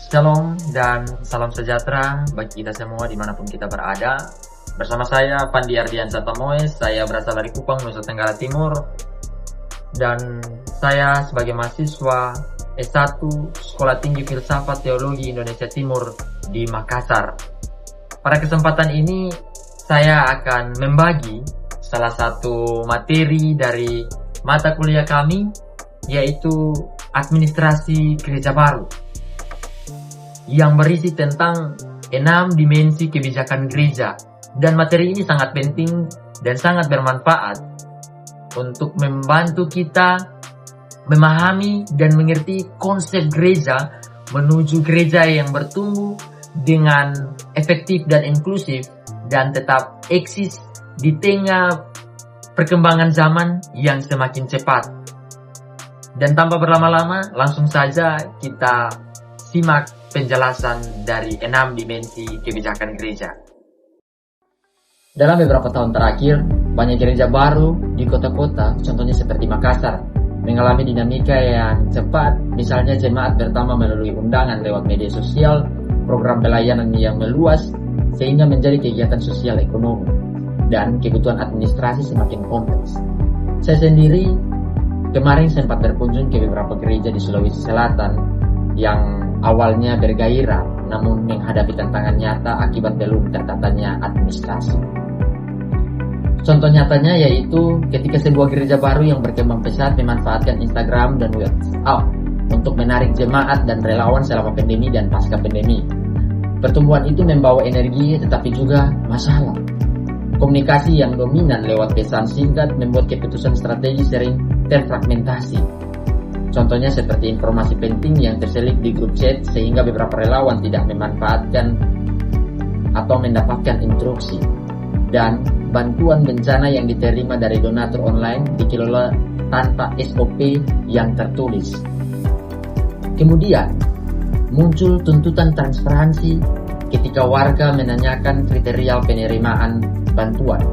Shalom dan salam sejahtera bagi kita semua dimanapun kita berada. Bersama saya Pandi Ardiansyah Tamoes, saya berasal dari Kupang, Nusa Tenggara Timur. Dan saya sebagai mahasiswa S1 Sekolah Tinggi Filsafat Teologi Indonesia Timur di Makassar. Pada kesempatan ini saya akan membagi salah satu materi dari mata kuliah kami, yaitu Administrasi Gereja Baru, yang berisi tentang 6 dimensi kebijakan gereja. Dan materi ini sangat penting dan sangat bermanfaat untuk membantu kita memahami dan mengerti konsep gereja menuju gereja yang bertumbuh dengan efektif dan inklusif dan tetap eksis di tengah perkembangan zaman yang semakin cepat. Dan tanpa berlama-lama, langsung saja kita simak penjelasan dari 6 dimensi kebijakan gereja. Dalam beberapa tahun terakhir, banyak gereja baru di kota-kota, contohnya seperti Makassar, mengalami dinamika yang cepat. Misalnya jemaat bertambah melalui undangan lewat media sosial, program pelayanan yang meluas, sehingga menjadi kegiatan sosial ekonomi, dan kebutuhan administrasi semakin kompleks. Saya sendiri kemarin sempat berkunjung ke beberapa gereja di Sulawesi Selatan yang awalnya bergairah namun menghadapi tantangan nyata akibat belum tertatanya administrasi. Contoh nyatanya yaitu ketika sebuah gereja baru yang berkembang pesat memanfaatkan Instagram dan WhatsApp untuk menarik jemaat dan relawan selama pandemi dan pasca pandemi. Pertumbuhan itu membawa energi tetapi juga masalah. Komunikasi yang dominan lewat pesan singkat membuat keputusan strategi sering terfragmentasi. Contohnya seperti informasi penting yang terselip di grup chat sehingga beberapa relawan tidak memanfaatkan atau mendapatkan instruksi. Dan bantuan bencana yang diterima dari donatur online dikelola tanpa SOP yang tertulis. Kemudian muncul tuntutan transparansi ketika warga menanyakan kriteria penerimaan bantuan.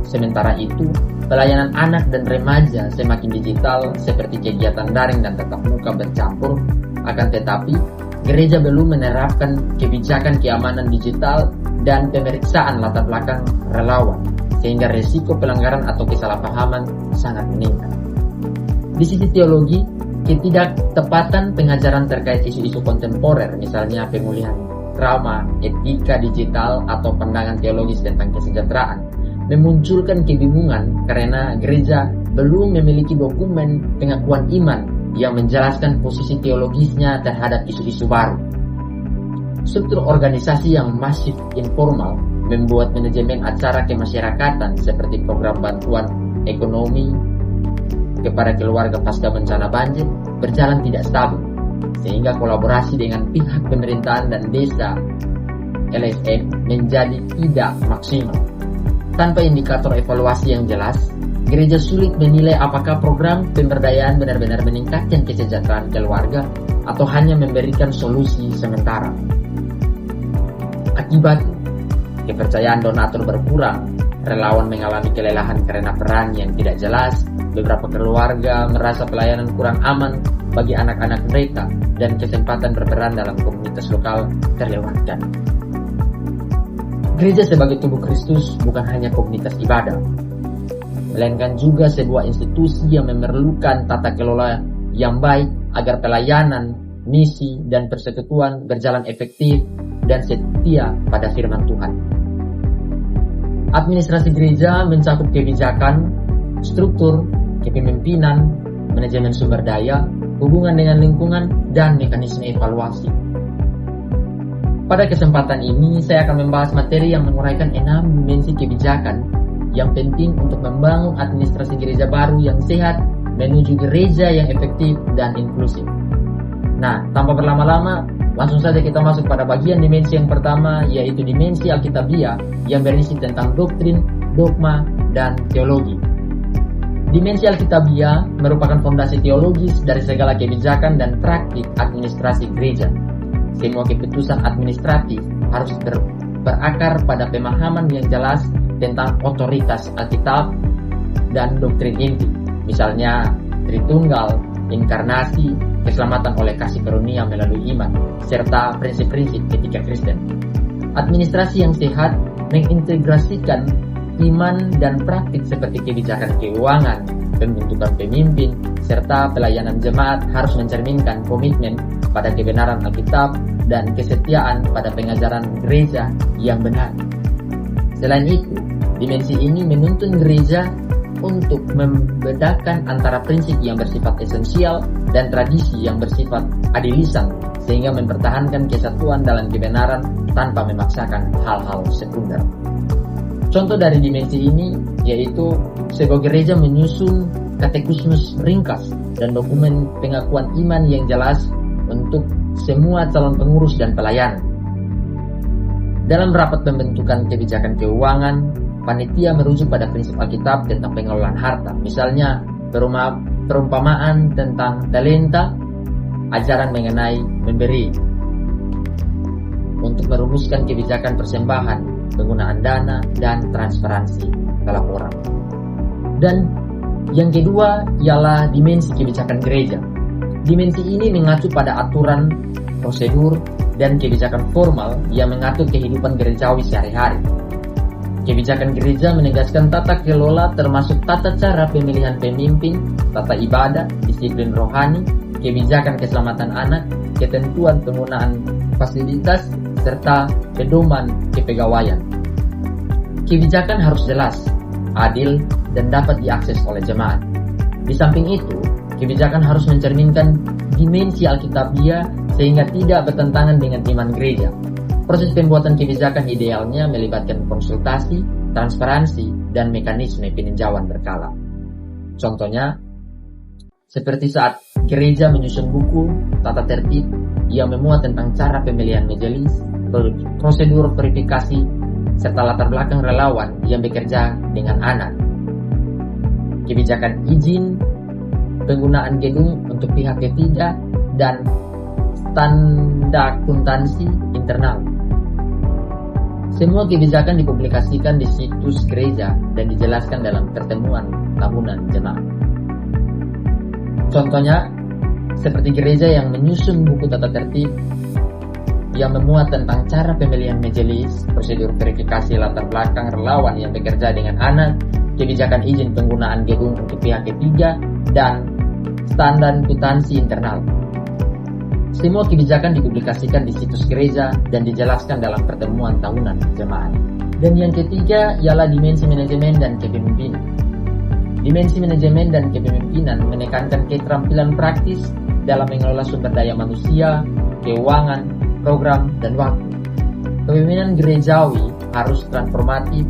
Sementara itu, pelayanan anak dan remaja semakin digital seperti kegiatan daring dan tatap muka bercampur. Akan tetapi, gereja belum menerapkan kebijakan keamanan digital dan pemeriksaan latar belakang relawan, sehingga risiko pelanggaran atau kesalahpahaman sangat meningkat. Di sisi teologi, ketidaktepatan pengajaran terkait isu-isu kontemporer, misalnya pemulihan trauma, etika digital, atau pandangan teologis tentang kesejahteraan, memunculkan kebingungan karena gereja belum memiliki dokumen pengakuan iman yang menjelaskan posisi teologisnya terhadap isu-isu baru. Struktur organisasi yang masif informal membuat manajemen acara kemasyarakatan seperti program bantuan ekonomi kepada keluarga pasca bencana banjir berjalan tidak stabil, sehingga kolaborasi dengan pihak pemerintahan dan desa LSM menjadi tidak maksimal. Tanpa indikator evaluasi yang jelas, gereja sulit menilai apakah program pemberdayaan benar-benar meningkatkan kesejahteraan keluarga atau hanya memberikan solusi sementara. Akibatnya, kepercayaan donatur berkurang, relawan mengalami kelelahan karena peran yang tidak jelas, beberapa keluarga merasa pelayanan kurang aman bagi anak-anak mereka, dan kesempatan berperan dalam komunitas lokal terlewatkan. Gereja sebagai tubuh Kristus bukan hanya komunitas ibadah, melainkan juga sebuah institusi yang memerlukan tata kelola yang baik agar pelayanan, misi, dan persekutuan berjalan efektif dan setia pada firman Tuhan. Administrasi gereja mencakup kebijakan, struktur, kepemimpinan, manajemen sumber daya, hubungan dengan lingkungan, dan mekanisme evaluasi. Pada kesempatan ini, saya akan membahas materi yang menguraikan 6 dimensi kebijakan yang penting untuk membangun administrasi gereja baru yang sehat menuju gereja yang efektif dan inklusif. Nah, tanpa berlama-lama, langsung saja kita masuk pada bagian dimensi yang pertama, yaitu dimensi Alkitabiah yang berisi tentang doktrin, dogma, dan teologi. Dimensi Alkitabiah merupakan fondasi teologis dari segala kebijakan dan praktik administrasi gereja. Semua keputusan administratif harus berakar pada pemahaman yang jelas tentang otoritas Alkitab dan doktrin inti, misalnya Tritunggal, inkarnasi, keselamatan oleh kasih karunia melalui iman, serta prinsip-prinsip etika Kristen. Administrasi yang sehat mengintegrasikan iman dan praktik seperti kebijakan keuangan, pembentukan pemimpin, serta pelayanan jemaat harus mencerminkan komitmen pada kebenaran Alkitab dan kesetiaan pada pengajaran gereja yang benar. Selain itu, dimensi ini menuntun gereja untuk membedakan antara prinsip yang bersifat esensial dan tradisi yang bersifat adilisan, sehingga mempertahankan kesatuan dalam kebenaran tanpa memaksakan hal-hal sekunder. Contoh dari dimensi ini yaitu sebuah gereja menyusun katekismus ringkas dan dokumen pengakuan iman yang jelas untuk semua calon pengurus dan pelayan. Dalam rapat pembentukan kebijakan keuangan, panitia merujuk pada prinsip Alkitab tentang pengelolaan harta, misalnya perumpamaan tentang talenta, ajaran mengenai memberi. Untuk merumuskan kebijakan persembahan, penggunaan dana, dan transparansi pelaporan. Dan yang kedua ialah dimensi kebijakan gereja. Dimensi ini mengacu pada aturan, prosedur, dan kebijakan formal yang mengatur kehidupan gerejawi sehari-hari. Kebijakan gereja menegaskan tata kelola termasuk tata cara pemilihan pemimpin, tata ibadah, disiplin rohani, kebijakan keselamatan anak, ketentuan penggunaan fasilitas, serta pedoman kepegawaian. Kebijakan harus jelas, adil, dan dapat diakses oleh jemaat. Di samping itu, kebijakan harus mencerminkan dimensi Alkitabiah sehingga tidak bertentangan dengan iman gereja. Proses pembuatan kebijakan idealnya melibatkan konsultasi, transparansi, dan mekanisme peninjauan berkala. Contohnya, seperti saat gereja menyusun buku tata tertib yang memuat tentang cara pemilihan majelis, prosedur verifikasi, serta latar belakang relawan yang bekerja dengan anak. Kebijakan izin, penggunaan gedung untuk pihak ketiga, dan standar akuntansi internal. Semua kebijakan dipublikasikan di situs gereja dan dijelaskan dalam pertemuan tahunan jemaat. Contohnya, seperti gereja yang menyusun buku tata tertib yang memuat tentang cara pemilihan majelis, prosedur verifikasi latar belakang relawan yang bekerja dengan anak, kebijakan izin penggunaan gedung untuk pihak ketiga, dan standar akuntansi internal. Semua kebijakan dipublikasikan di situs gereja dan dijelaskan dalam pertemuan tahunan jemaat. Dan yang ketiga ialah dimensi manajemen dan kepemimpinan. Dimensi manajemen dan kepemimpinan menekankan keterampilan praktis dalam mengelola sumber daya manusia, keuangan, program, dan waktu. Kepemimpinan gerejawi harus transformatif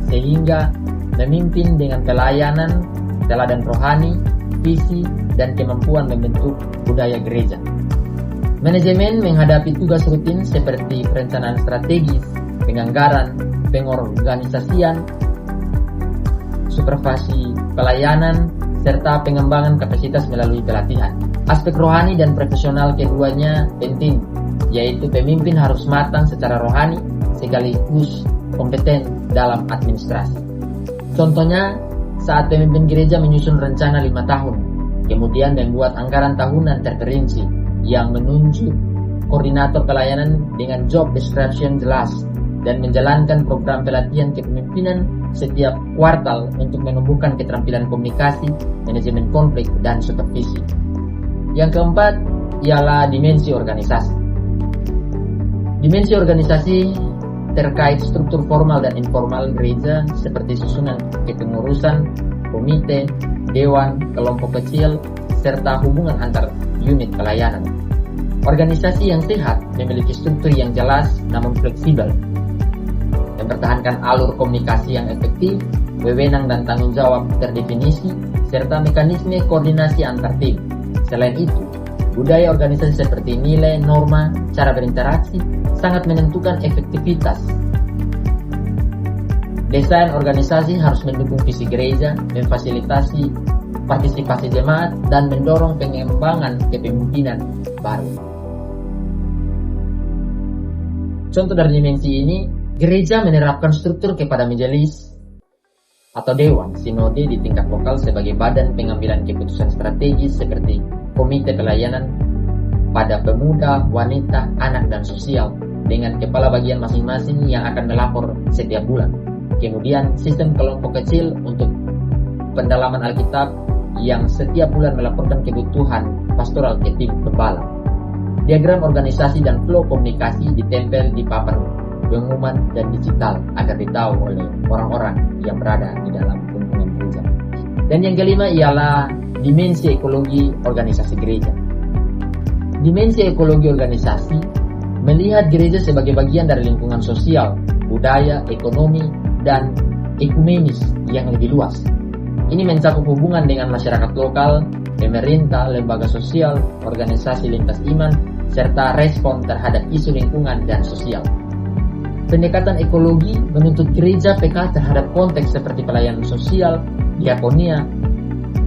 sehingga memimpin dengan pelayanan, teladan rohani, visi, dan kemampuan membentuk budaya gereja. Manajemen menghadapi tugas rutin seperti perencanaan strategis, penganggaran, pengorganisasian, supervisi pelayanan, serta pengembangan kapasitas melalui pelatihan. Aspek rohani dan profesional keduanya penting, yaitu pemimpin harus matang secara rohani sekaligus kompeten dalam administrasi. Contohnya, saat pemimpin gereja menyusun rencana 5 tahun, kemudian membuat anggaran tahunan terperinci yang menunjuk koordinator pelayanan dengan job description jelas dan menjalankan program pelatihan kepemimpinan setiap kuartal untuk menumbuhkan keterampilan komunikasi, manajemen konflik, dan supervisi. Yang keempat ialah dimensi organisasi. Dimensi organisasi terkait struktur formal dan informal gereja seperti susunan kepengurusan, komite, dewan, kelompok kecil, serta hubungan antar unit pelayanan. Organisasi yang sehat memiliki struktur yang jelas namun fleksibel, mempertahankan alur komunikasi yang efektif, wewenang dan tanggung jawab terdefinisi, serta mekanisme koordinasi antar tim. Selain itu, budaya organisasi seperti nilai, norma, cara berinteraksi sangat menentukan efektivitas. Desain organisasi harus mendukung visi gereja, memfasilitasi partisipasi jemaat, dan mendorong pengembangan kepemimpinan baru. Contoh dari dimensi ini, gereja menerapkan struktur kepada majelis atau dewan sinode di tingkat lokal sebagai badan pengambilan keputusan strategis seperti komite pelayanan pada pemuda, wanita, anak, dan sosial dengan kepala bagian masing-masing yang akan melapor setiap bulan. Kemudian sistem kelompok kecil untuk pendalaman Alkitab yang setiap bulan melaporkan kebutuhan pastoral ke tim pembalap. Diagram organisasi dan flow komunikasi ditempel di papan pengumuman dan digital agar ditahu oleh orang-orang yang berada di dalam lingkungan gereja. Dan yang kelima ialah dimensi ekologi organisasi gereja. Dimensi ekologi organisasi melihat gereja sebagai bagian dari lingkungan sosial, budaya, ekonomi, dan ekumenis yang lebih luas. Ini mencakup hubungan dengan masyarakat lokal, pemerintah, lembaga sosial, organisasi lintas iman, serta respon terhadap isu lingkungan dan sosial. Pendekatan ekologi menuntut gereja peka terhadap konteks seperti pelayanan sosial, diakonia,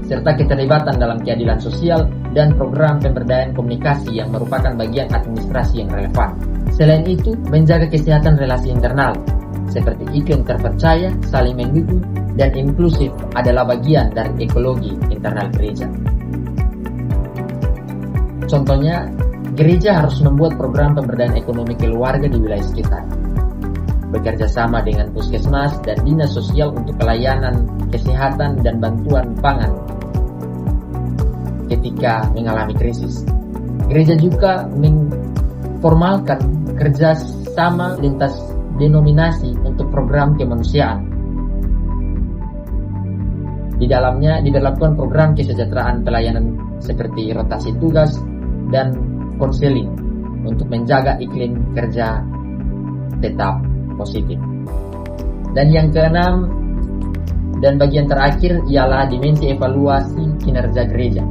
serta keterlibatan dalam keadilan sosial dan program pemberdayaan komunikasi yang merupakan bagian administrasi yang relevan. Selain itu, menjaga kesehatan relasi internal, seperti iklim terpercaya, saling mendukung, dan inklusif adalah bagian dari ekologi internal gereja. Contohnya, gereja harus membuat program pemberdayaan ekonomi keluarga di wilayah sekitar, bekerja sama dengan puskesmas dan dinas sosial untuk pelayanan kesehatan dan bantuan pangan ketika mengalami krisis. Gereja juga memformalkan kerja sama lintas denominasi untuk program kemanusiaan. Di dalamnya diberlakukan program kesejahteraan pelayanan seperti rotasi tugas dan konseling untuk menjaga iklim kerja tetap positif. Dan yang keenam dan bagian terakhir ialah dimensi evaluasi kinerja gereja.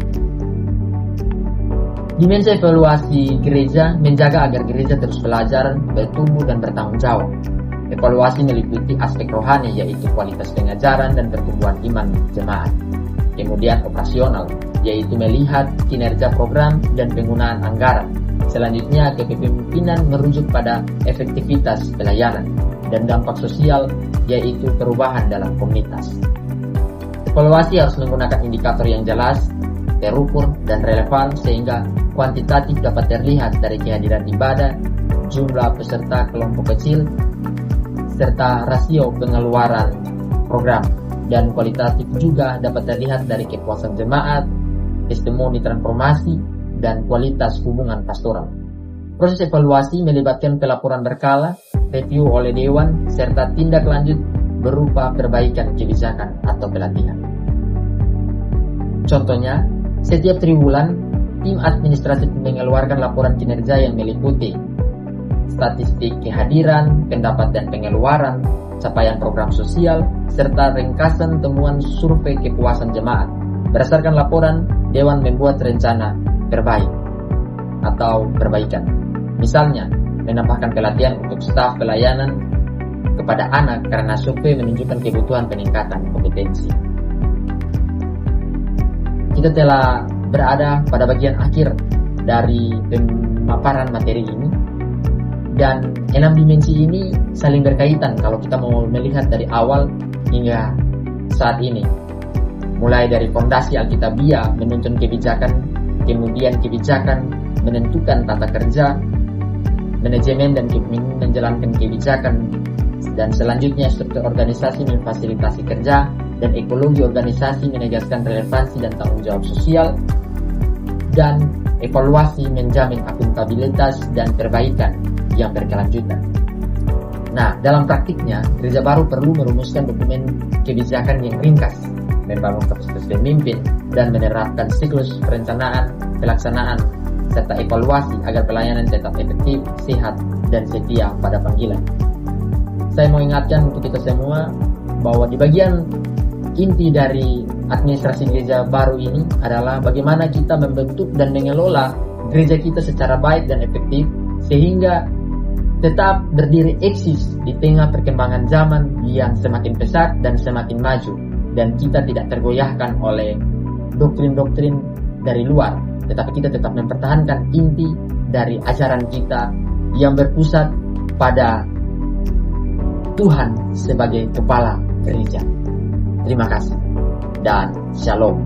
Dimensi evaluasi gereja menjaga agar gereja terus belajar, bertumbuh, dan bertanggung jawab. Evaluasi meliputi aspek rohani yaitu kualitas pengajaran dan pertumbuhan iman jemaat. Kemudian operasional yaitu melihat kinerja program dan penggunaan anggaran. Selanjutnya kepemimpinan merujuk pada efektivitas pelayanan dan dampak sosial yaitu perubahan dalam komunitas. Evaluasi harus menggunakan indikator yang jelas, terukur, dan relevan sehingga kuantitatif dapat terlihat dari kehadiran ibadah, jumlah peserta kelompok kecil, serta rasio pengeluaran program, dan kualitatif juga dapat terlihat dari kepuasan jemaat, testimoni transformasi, dan kualitas hubungan pastoral. Proses evaluasi melibatkan pelaporan berkala, review oleh dewan, serta tindak lanjut berupa perbaikan kebijakan atau pelatihan. Contohnya, setiap triwulan, tim administratif mengeluarkan laporan kinerja yang meliputi statistik kehadiran, pendapat dan pengeluaran, capaian program sosial, serta ringkasan temuan survei kepuasan jemaat. Berdasarkan laporan, Dewan membuat rencana perbaik atau perbaikan. Misalnya, menambahkan pelatihan untuk staf pelayanan kepada anak karena survei menunjukkan kebutuhan peningkatan kompetensi. Kita telah berada pada bagian akhir dari pemaparan materi ini. Dan 6 dimensi ini saling berkaitan kalau kita mau melihat dari awal hingga saat ini. Mulai dari fondasi Alkitabiah menuntun kebijakan, kemudian kebijakan menentukan tata kerja, manajemen dan menjalankan kebijakan, dan selanjutnya struktur organisasi memfasilitasi kerja, dan ekologi organisasi menegaskan relevansi dan tanggung jawab sosial, dan evaluasi menjamin akuntabilitas dan perbaikan yang berkelanjutan. Nah, dalam praktiknya, gereja baru perlu merumuskan dokumen kebijakan yang ringkas, membangun kapasitas pemimpin, dan menerapkan siklus perencanaan, pelaksanaan, serta evaluasi agar pelayanan tetap efektif, sehat, dan setia pada panggilan. Saya mau ingatkan untuk kita semua bahwa di bagian inti dari administrasi gereja baru ini adalah bagaimana kita membentuk dan mengelola gereja kita secara baik dan efektif sehingga tetap berdiri eksis di tengah perkembangan zaman yang semakin pesat dan semakin maju, dan kita tidak tergoyahkan oleh doktrin-doktrin dari luar, tetapi kita tetap mempertahankan inti dari ajaran kita yang berpusat pada Tuhan sebagai kepala gereja. Terima kasih dan shalom.